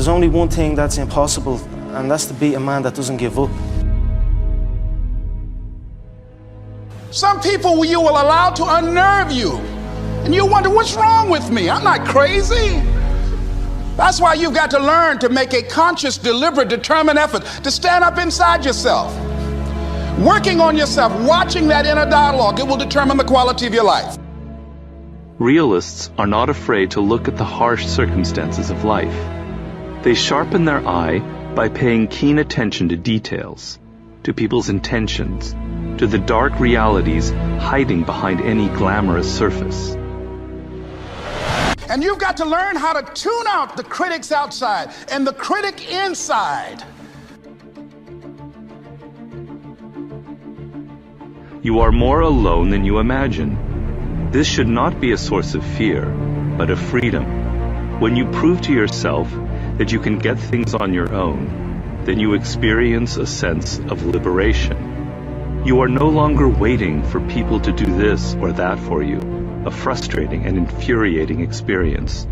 There's only one thing that's impossible, and that's to beat a man that doesn't give up. Some people you will allow to unnerve you, and you wonder, what's wrong with me? I'm not crazy. That's why you've got to learn to make a conscious, deliberate, determined effort to stand up inside yourself. Working on yourself, watching that inner dialogue, it will determine the quality of your life. Realists are not afraid to look at the harsh circumstances of life. They sharpen their eye by paying keen attention to details, to people's intentions, to the dark realities hiding behind any glamorous surface. And you've got to learn how to tune out the critics outside and the critic inside. You are more alone than you imagine. This should not be a source of fear, but of freedom. When you prove to yourself that you can get things on your own, then you experience a sense of liberation. You are no longer waiting for people to do this or that for you, a frustrating and infuriating experience.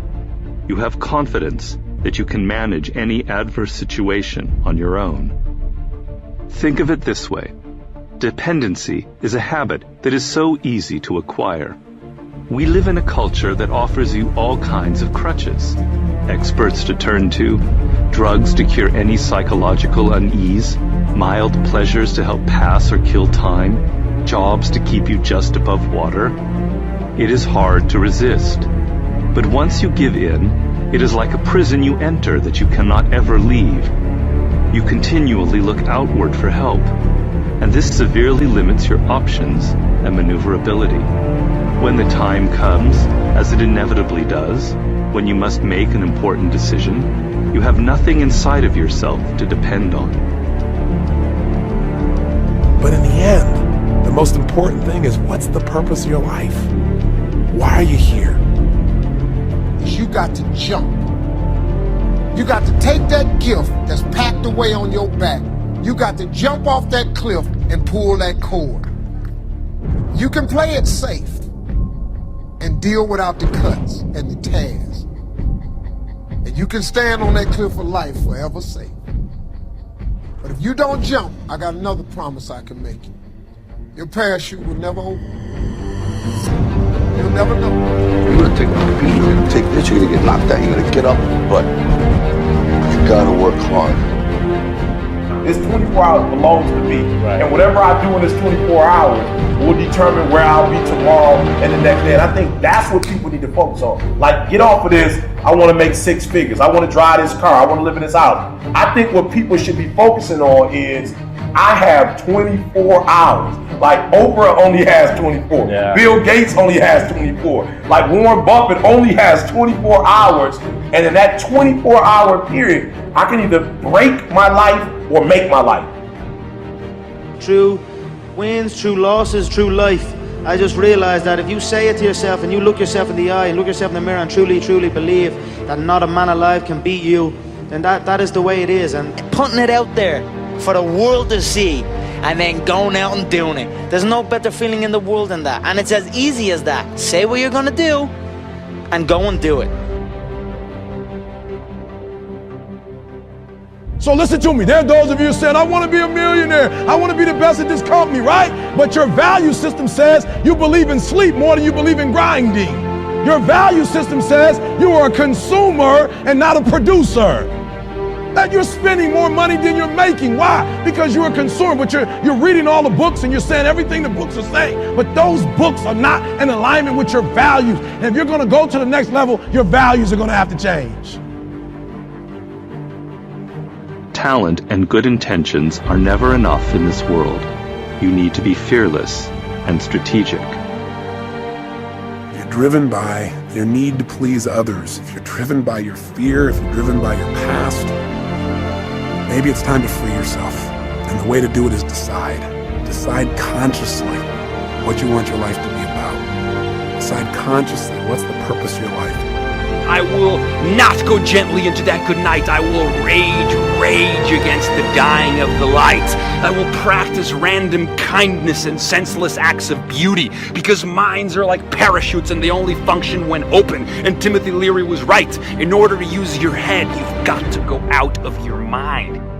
You have confidence that you can manage any adverse situation on your own. Think of it this way. Dependency is a habit that is so easy to acquire. We live in a culture that offers you all kinds of crutches. Experts to turn to, drugs to cure any psychological unease, mild pleasures to help pass or kill time, jobs to keep you just above water. It is hard to resist. But once you give in, it is like a prison you enter that you cannot ever leave. You continually look outward for help, and this severely limits your options and maneuverability. When the time comes, as it inevitably does, when you must make an important decision, you have nothing inside of yourself to depend on. But in the end, the most important thing is, what's the purpose of your life? Why are you here? You got to jump. You got to take that gift that's packed away on your back. You got to jump off that cliff and pull that cord. You can play it safe and deal without the cuts and the tears. And you can stand on that cliff of life forever safe. But if you don't jump, I got another promise I can make you. Your parachute will never open. You'll never know. You're gonna take a beat, you're gonna take this, you're gonna get knocked out, you're gonna get up, but you gotta work hard. This 24 hours belongs to me. Right. And whatever I do in this 24 hours will determine where I'll be tomorrow and the next day. And I think that's what people need to focus on. Like, get off of this, I want to make 6 figures. I want to drive this car. I want to live in this house. I think what people should be focusing on is, I have 24 hours. Like, Oprah only has 24. Yeah. Bill Gates only has 24. Like, Warren Buffett only has 24 hours. And in that 24-hour period, I can either break my life or make my life. Through wins, through losses, through life, I just realized that if you say it to yourself and you look yourself in the eye and look yourself in the mirror and truly, truly believe that not a man alive can beat you, then that is the way it is. And putting it out there for the world to see, and then going out and doing it. There's no better feeling in the world than that. And it's as easy as that. Say what you're gonna do, and go and do it. So listen to me. There are those of you who said, I want to be a millionaire. I want to be the best at this company, right? But your value system says you believe in sleep more than you believe in grinding. Your value system says you are a consumer and not a producer. That you're spending more money than you're making. Why? Because you're a consumer, but you're reading all the books and you're saying everything the books are saying. But those books are not in alignment with your values. And if you're going to go to the next level, your values are going to have to change. Talent and good intentions are never enough in this world. You need to be fearless and strategic. If you're driven by your need to please others, if you're driven by your fear, if you're driven by your past, maybe it's time to free yourself. And the way to do it is decide. Decide consciously what you want your life to be about. Decide consciously what's the purpose of your life. I will not go gently into that good night. I will rage against the dying of the light. I will practice random kindness and senseless acts of beauty, because minds are like parachutes and they only function when open. And Timothy Leary was right. In order to use your head, you've got to go out of your mind.